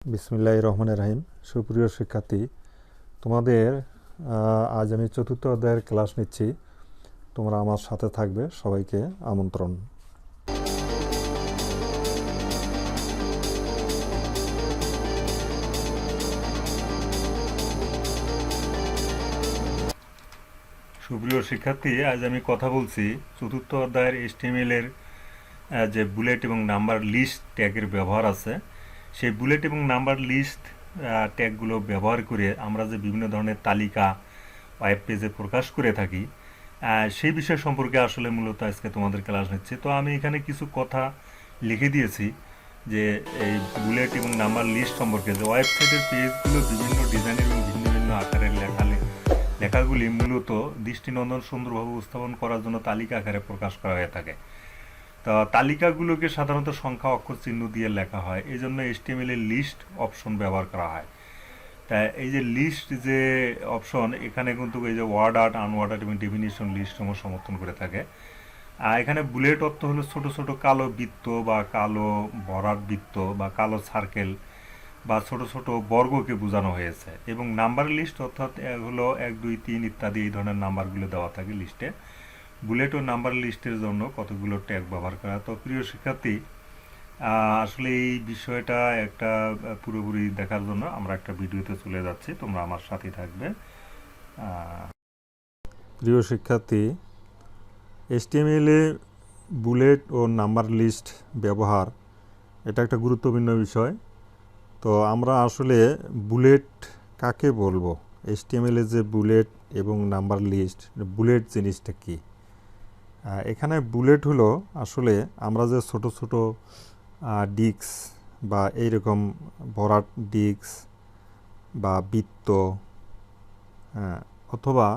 বিসমিল্লাহির রহমানির রহিম। সুপ্রিয় শিক্ষার্থী, তোমাদের আজ আমি চতুর্থ অধ্যায়ের ক্লাস নিচ্ছি। তোমরা আমার সাথে থাকবে, সবাইকে আমন্ত্রণ। সুপ্রিয় শিক্ষার্থী, আজ আমি কথা বলছি চতুর্থ অধ্যায়ের HTML এর যে বুলেট এবং নাম্বার লিস্ট ট্যাগের ব্যবহার আছে, সেই বুলেট এবং নাম্বার লিস্ট ট্যাগগুলো ব্যবহার করে আমরা যে বিভিন্ন ধরনের তালিকা ওয়েব পেজে প্রকাশ করে থাকি, সেই বিষয় সম্পর্কে আসলে মূলত আজকে তোমাদের ক্লাস নিচ্ছে। তো আমি এখানে কিছু কথা লিখে দিয়েছি যে এই বুলেট এবং নাম্বার লিস্ট সম্পর্কে, যে ওয়েবসাইটের পেজগুলো বিভিন্ন ডিজাইনের এবং ভিন্ন ভিন্ন আকারের লেখাগুলি মূলত দৃষ্টিনন্দন সুন্দরভাবে উপস্থাপন করার জন্য তালিকা আকারে প্রকাশ করা হয়ে থাকে। তো তালিকাগুলোকে সাধারণত সংখ্যা অক্ষর চিহ্ন দিয়ে লেখা হয়, এই জন্য HTML এর লিস্ট অপশন ব্যবহার করা হয়। তাই এই যে লিস্ট যে অপশন, এখানে কিন্তু এই যে ওয়ার্ড আর্ট, আনওয়ার্ডার্ড এবং ডেফিনিশন লিস্ট সমর্থন করে থাকে। এখানে বুলেট অর্থ হলো ছোট ছোট কালো বৃত্ত বা কালো ভরাট বৃত্ত বা কালো সার্কেল বা ছোট ছোট বর্গকে বোঝানো হয়েছে, এবং নাম্বার লিস্ট অর্থাৎ হলো 1, 2, 3 ইত্যাদি এই ধরনের নাম্বারগুলো দেওয়া থাকে লিস্টে। বুলেট ও নাম্বার লিস্টের জন্য কতগুলো ট্যাগ ব্যবহার করা। তো প্রিয় শিক্ষার্থী, আসলে এই বিষয়টা একটা পুরোপুরি দেখার জন্য আমরা একটা ভিডিওতে চলে যাচ্ছি, তোমরা আমার সাথে থাকবে। প্রিয় শিক্ষার্থী, HTML এ বুলেট ও নাম্বার লিস্ট ব্যবহার এটা একটা গুরুত্বপূর্ণ বিষয়। তো আমরা আসলে বুলেট কাকে বলবো, HTML এ যে বুলেট এবং নাম্বার লিস্ট, বুলেট জিনিসটা কি? এখানে বুলেট হলো আসলে আমরা যে ছোট ছোট ডিস্ক বা এইরকম ভরাট ডিস্ক বা বৃত্ত, অথবা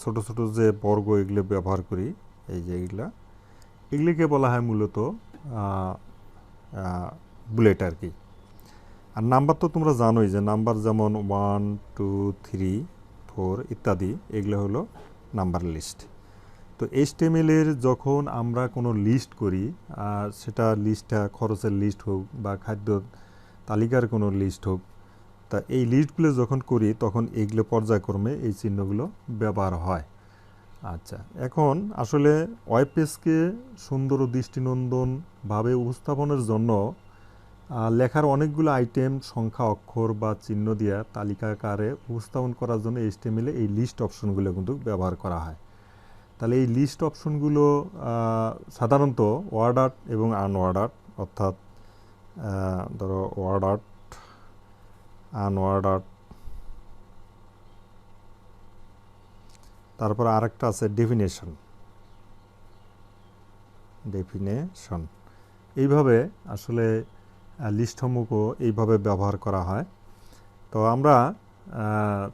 ছোট ছোট যে বর্গ এগুলো ব্যবহার করি, এই যে এগুলিকে বলা হয় মূলত বুলেট আর কি। আর নাম্বার তো তোমরা জানোই যে নাম্বার যেমন 1, 2, 3, 4 ইত্যাদি, এগুলো হলো নাম্বার লিস্ট। তো HTML এর যখন আমরা কোনো লিস্ট করি, সেটা লিস্টটা খরচের লিস্ট হোক বা খাদ্য তালিকার কোনো লিস্ট হোক, তা এই লিস্টগুলো যখন করি তখন এইগুলো পর্যায়ক্রমে এই চিহ্নগুলো ব্যবহার হয়। আচ্ছা, এখন আসলে ওয়েব পেজকে সুন্দর ও দৃষ্টিনন্দনভাবে উপস্থাপনের জন্য লেখার অনেকগুলো আইটেম সংখ্যা অক্ষর বা চিহ্ন দিয়ে তালিকা আকারে উপস্থাপন করার জন্য HTML এ এই লিস্ট অপশনগুলো কিন্তু ব্যবহার করা হয়। তাহলে এই লিস্ট অপশনগুলো সাধারণত ওয়ার্ড আর্ট এবং আনওয়ার্ডার্ড, অর্থাৎ ধরো ওয়ার্ড আর্ট, আনওয়ার্ডার্ড, তারপর আরেকটা আছে ডেফিনেশন, এইভাবে আসলে লিস্টসমূহও এইভাবে ব্যবহার করা হয়। তো আমরা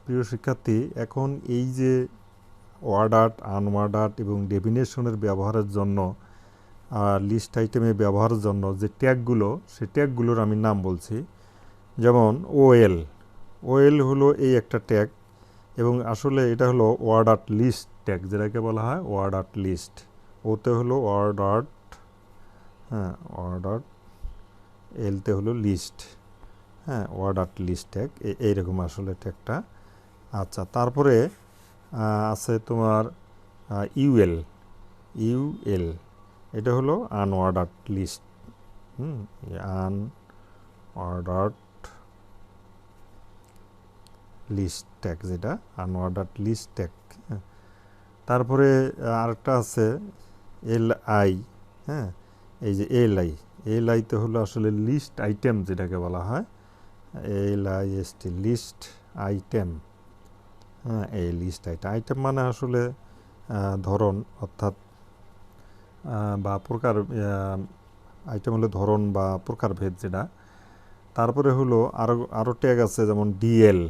প্রিয় শিক্ষার্থী, এখন এই যে ওয়ার্ড আর্ট, আনওয়ার্ড আর্ট এবং ডেফিনেশনের ব্যবহারের জন্য, লিস্ট আইটেমে ব্যবহারের জন্য যে ট্যাগগুলো, সেই ট্যাগগুলোর আমি নাম বলছি। যেমন ওএল হলো এই একটা ট্যাগ, এবং আসলে এটা হলো ওয়ার্ড আর্ট লিস্ট ট্যাগ, যেটাকে বলা হয় ওয়ার্ড আর্ট লিস্ট। ওতে হলো ওয়ার্ড আর্ট, ওয়ার্ড আর্ট, এলতে হলো list, word art list tag, এইরকম আসলে ট্যাগটা। আচ্ছা, তারপরে আছে তোমার ইউএল, এটা হলো আনওয়ার্ডার্ড লিস্ট, আনওয়ার্ডার্ড লিস্ট ট্যাগ, যেটা আনওয়ার্ডার্ড লিস্ট ট্যাগ। তারপরে আরেকটা আছে এলআই, এই যে এলআইতে হলো আসলে লিস্ট আইটেম, যেটাকে বলা হয় LIST, লিস্ট আইটেম। এই লিস্ট আইটেম মানে আসলে ধরন, অর্থাৎ বা প্রকার, আইটেম হলো ধরন বা প্রকারভেদ যেটা। তারপরে হলো আরও ট্যাগ আছে, যেমন ডিএল,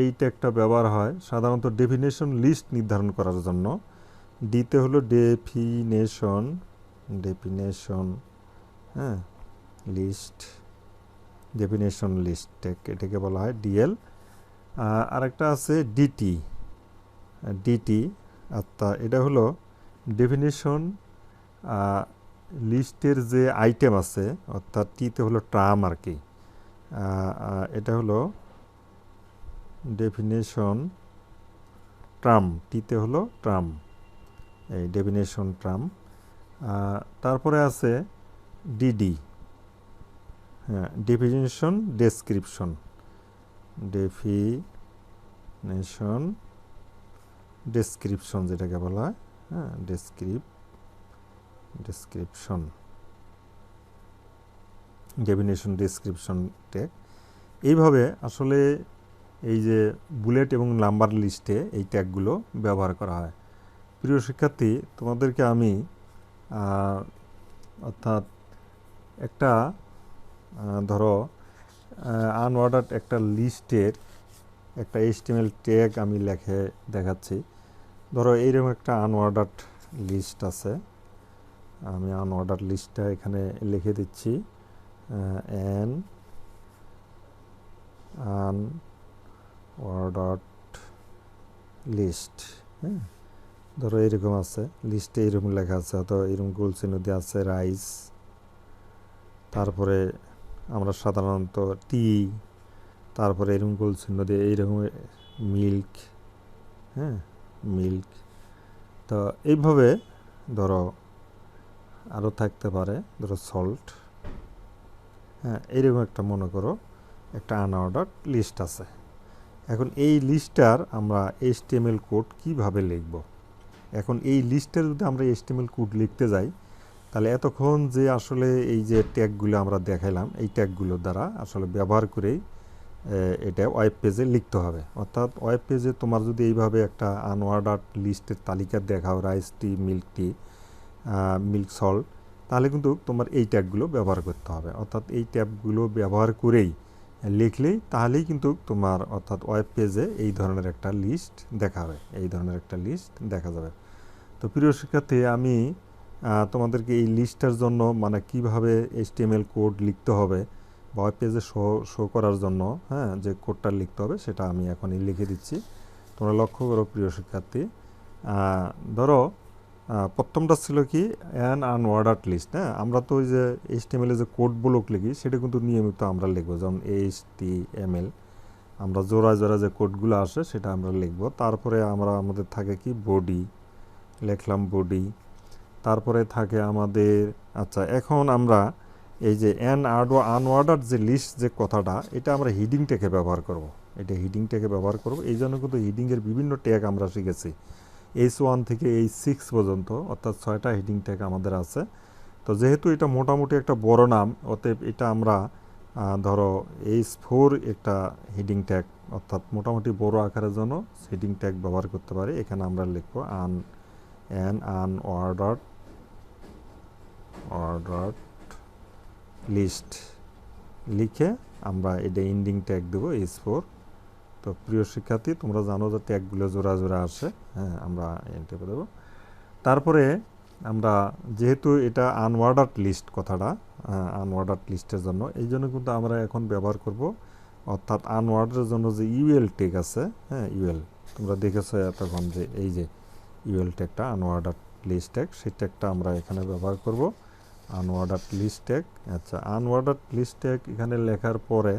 এই ট্যাগটা ব্যবহার হয় সাধারণত ডেফিনেশন লিস্ট নির্ধারণ করার জন্য। ডিতে হলো ডেফিনেশন লিস্ট ট্যাগ, এটাকে বলা হয় ডিএল। আরেকটা আছে ডিটি, অর্থাৎ এটা হলো ডেফিনেশন লিস্টের যে আইটেম আছে, অর্থাৎ টিতে হলো টার্ম আর কি, এটা হলো ডেফিনেশন টার্ম, টিতে হলো টার্ম, এই ডেফিনেশন টার্ম। তারপরে আছে ডিডি, হ্যাঁ, ডেফিনেশন ডেসক্রিপশন, ডেফিনেশন ডেসক্রিপশন যেটাকে বলা হয়, হ্যাঁ, ডেসক্রিপশন, ডেফিনেশন ডেসক্রিপশন ট্যাগ। এইভাবে আসলে এই যে বুলেট এবং নাম্বার লিস্টে এই ট্যাগগুলো ব্যবহার করা হয়। প্রিয় শিক্ষার্থী, তোমাদেরকে আমি অর্থাৎ একটা ধরো আনঅর্ডার্ড একটা লিস্টের একটা HTML ট্যাগ আমি লিখে দেখাচ্ছি। ধরো এইরকম একটা আনঅর্ডার্ড লিস্ট আছে, আমি আনঅর্ডার্ড লিস্টটা এখানে লিখে দিচ্ছি, আনঅর্ডার্ড লিস্ট। হ্যাঁ, ধরো এরকম আছে, লিস্টে এরকম লেখা আছে, হয়তো এরকম গোল চিহ্ন দিয়ে আছে রাইস, তারপরে আমরা সাধারণত টি, তারপরে এরকম গোল চিহ্ন দিয়ে এইরকম মিল্ক, হ্যাঁ, মিল্ক। তো এইভাবে ধরো আরও থাকতে পারে, ধরো সল্ট, হ্যাঁ, এইরকম একটা মনে করো একটা আনঅর্ডার্ড লিস্ট আছে। এখন এই লিস্টটার আমরা HTML কোড কিভাবে লিখব? এখন এই লিস্টের যদি আমরা HTML কোড লিখতে যাই, তাহলে এতক্ষণ যে আসলে এই যে ট্যাগগুলো আমরা দেখাইলাম, এই ট্যাগগুলো দ্বারা আসলে ব্যবহার করেই এটা ওয়েব পেজে লিখতে হবে। অর্থাৎ ওয়েব পেজে তোমার যদি এইভাবে একটা আনঅর্ডার্ড লিস্টের তালিকা দেখাও, রাইস টি, মিল্ক সল্ট, তাহলে কিন্তু তোমার এই ট্যাগগুলো ব্যবহার করতে হবে। অর্থাৎ এই ট্যাগগুলো ব্যবহার করেই লিখলেই তাহলেই কিন্তু তোমার অর্থাৎ ওয়েব পেজে এই ধরনের একটা লিস্ট দেখাবে, এই ধরনের একটা লিস্ট দেখা যাবে। তো প্রিয় শিক্ষার্থী, আমি তোমাদেরকে এই লিস্টের জন্য মানে কিভাবে HTML কোড লিখতে হবে বা ওয়েব পেজে শো করার জন্য, হ্যাঁ, যে কোডটা লিখতে হবে সেটা আমি এখনই লিখে দিচ্ছি। তোমরা লক্ষ্য করো প্রিয় শিক্ষার্থী, ধরো প্রথমটা ছিল কি অ্যান আনঅর্ডার্ড লিস্ট। হ্যাঁ, আমরা তো ওই যে HTML যে কোড ব্লক লিখি সেটা কিন্তু নিয়মিত আমরা লিখবো, যেমন HTML আমরা জোড়া জোড়া যে কোডগুলো আসে সেটা আমরা লিখবো। তারপরে আমাদের থাকে কি বডি, লিখলাম বডি। তারপরে থাকে আমাদের, আচ্ছা, এখন আমরা এই যে আনঅর্ডার্ড যে লিস্ট যে কথাটা, এটা আমরা হিডিং ট্যাগে ব্যবহার করব। এটা হিডিং ট্যাগে ব্যবহার করব। এই জন্য কিন্তু হিডিংয়ের বিভিন্ন ট্যাগ আমরা শিখেছি, H1 থেকে H6 পর্যন্ত, অর্থাৎ 6টা হিডিং ট্যাগ আমাদের আছে। তো যেহেতু এটা মোটামুটি একটা বড় নাম, অতএব এটা আমরা ধরো H4 একটা হিডিং ট্যাগ, অর্থাৎ মোটামুটি বড় আকারের জন্য হিডিং ট্যাগ ব্যবহার করতে পারি। এখানে আমরা লিখব আনঅর্ডার্ড লিস্ট, লিখে আমরা এটা ইন্ডিং ট্যাগ দেবো H4। তো প্রিয় শিক্ষার্থী, তোমরা জানো যে ট্যাগগুলো জোড়া জোড়া আসে, হ্যাঁ, আমরা এন্টার দেবো। তারপরে আমরা যেহেতু এটা আনঅর্ডার্ড লিস্ট কথাটা, আনঅর্ডার্ড লিস্টের জন্য, এই জন্য কিন্তু আমরা এখন ব্যবহার করব, অর্থাৎ আনঅর্ডারের জন্য যে UL ট্যাগ আছে, হ্যাঁ, UL তোমরা দেখেছো এতক্ষণ যে এই যে UL ট্যাগটা আনঅর্ডার্ড লিস্ট ট্যাগ, সেই ট্যাগটা আমরা এখানে ব্যবহার করব, আনঅর্ডার্ড লিস্ট ট্যাগ। আচ্ছা, আনঅর্ডার্ড লিস্ট ট্যাগ এখানে লেখার পরে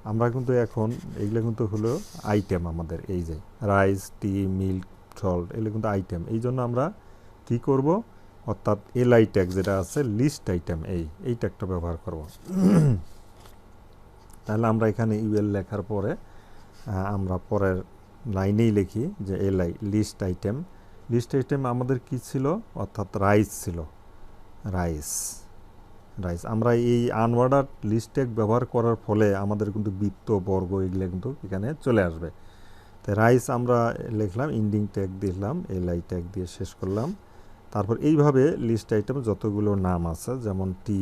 আমরা কিন্তু এখন এইগুলো কিন্তু হলো আইটেম আমাদের, এই যে রাইস, টি, মিল্ক, সল্ট, এগুলো কিন্তু আইটেম। এই জন্য আমরা কি করব, অর্থাৎ LI ট্যাগ যেটা আছে লিস্ট আইটেম, এই ট্যাগটা ব্যবহার করব। তাহলে আমরা এখানে UL লেখার পরে আমরা পরের লাইনেই লিখি যে LI list item. List item আমাদের কি ছিল, অর্থাৎ রাইস ছিল, রাইস। আমরা এই আনঅর্ডার্ড লিস্ট ট্যাগ ব্যবহার করার ফলে আমাদের কিন্তু বৃত্ত, বর্গ এগুলো কিন্তু এখানে চলে আসবে। তাই রাইস আমরা লিখলাম, ইন্ডিং ট্যাগ দিলাম, LI ট্যাগ দিয়ে শেষ করলাম। তারপর এইভাবে লিস্ট আইটেম যতগুলো নাম আছে, যেমন টি,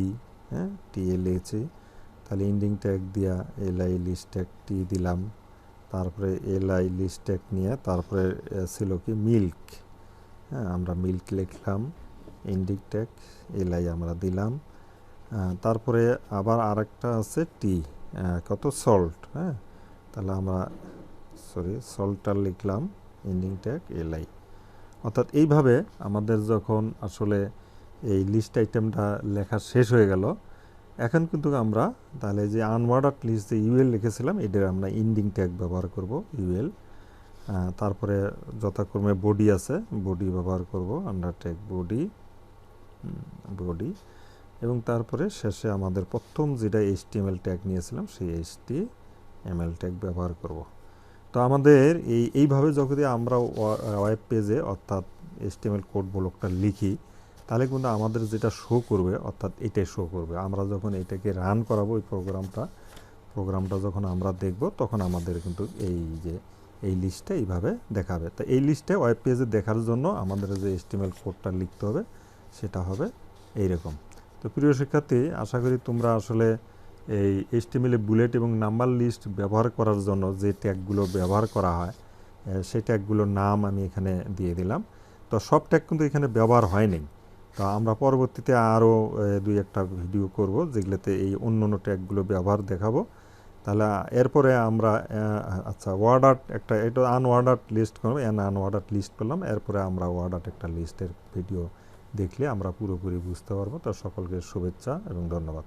হ্যাঁ, টি লিখেছি, তাহলে ইন্ডিং ট্যাগ দিয়া LI লিস্ট ট্যাগ টি দিলাম। তারপরে LI লিস্ট ট্যাগ নিয়ে তারপরে ছিল কি মিল্ক, হ্যাঁ, আমরা মিল্ক লিখলাম, ইন্ডিং ট্যাগ LI আমরা দিলাম। তারপরে আবার আরেকটা আছে টি, কত সল্ট, হ্যাঁ, তাহলে আমরা সল্টটা লিখলাম, ইন্ডিং ট্যাগ LI। অর্থাৎ এইভাবে আমাদের যখন আসলে এই লিস্ট আইটেমটা লেখা শেষ হয়ে গেল, এখন কিন্তু আমরা তাহলে যে আনঅর্ডার্ড লিস্ট যে ইউএল লিখেছিলাম এটার আমরা ইন্ডিং ট্যাগ ব্যবহার করব ইউএল। তারপরে যথাক্রমে বডি আছে, বডি ব্যবহার করব, আন্ডার ট্যাগ বডি বডি, এবং তারপরে শেষে আমাদের প্রথম যেটা HTML ট্যাগ নিয়েছিলাম সেই HTML ট্যাগ ব্যবহার করব। তো আমাদের এইভাবে যখন আমরা ওয়েব পেজে অর্থাৎ HTML কোড ব্লকটা লিখি তাহলে কিন্তু আমাদের যেটা শো করবে অর্থাৎ এটাই শো করবে। আমরা যখন এটাকে রান করাবো এই প্রোগ্রামটা যখন আমরা দেখব তখন আমাদের কিন্তু এই লিস্টটা এইভাবে দেখাবে। তো এই লিস্টে ওয়েব পেজে দেখার জন্য আমাদের যে HTML কোডটা লিখতে হবে সেটা হবে এইরকম। তো প্রিয় শিক্ষার্থী, আশা করি তোমরা আসলে এই HTML বুলেট এবং নাম্বার লিস্ট ব্যবহার করার জন্য যে ট্যাগগুলো ব্যবহার করা হয় সেই ট্যাগগুলোর নাম আমি এখানে দিয়ে দিলাম। তো সব ট্যাগ কিন্তু এখানে ব্যবহার হয়নি। তো আমরা পরবর্তীতে আরও 2-1টা ভিডিও করব যেগুলোতে এই অন্য ট্যাগগুলো ব্যবহার দেখাবো। তাহলে এরপরে আমরা আচ্ছা ওয়ার্ডার্ড একটা, এটা আনওয়ার্ডার্ড লিস্ট করবো, আনওয়ার্ডার্ড লিস্ট করলাম, এরপরে আমরা ওয়ার্ডার্ড একটা লিস্টের ভিডিও দেখলে আমরা পুরোপুরি বুঝতে পারবো। তো সকলকে শুভেচ্ছা এবং ধন্যবাদ।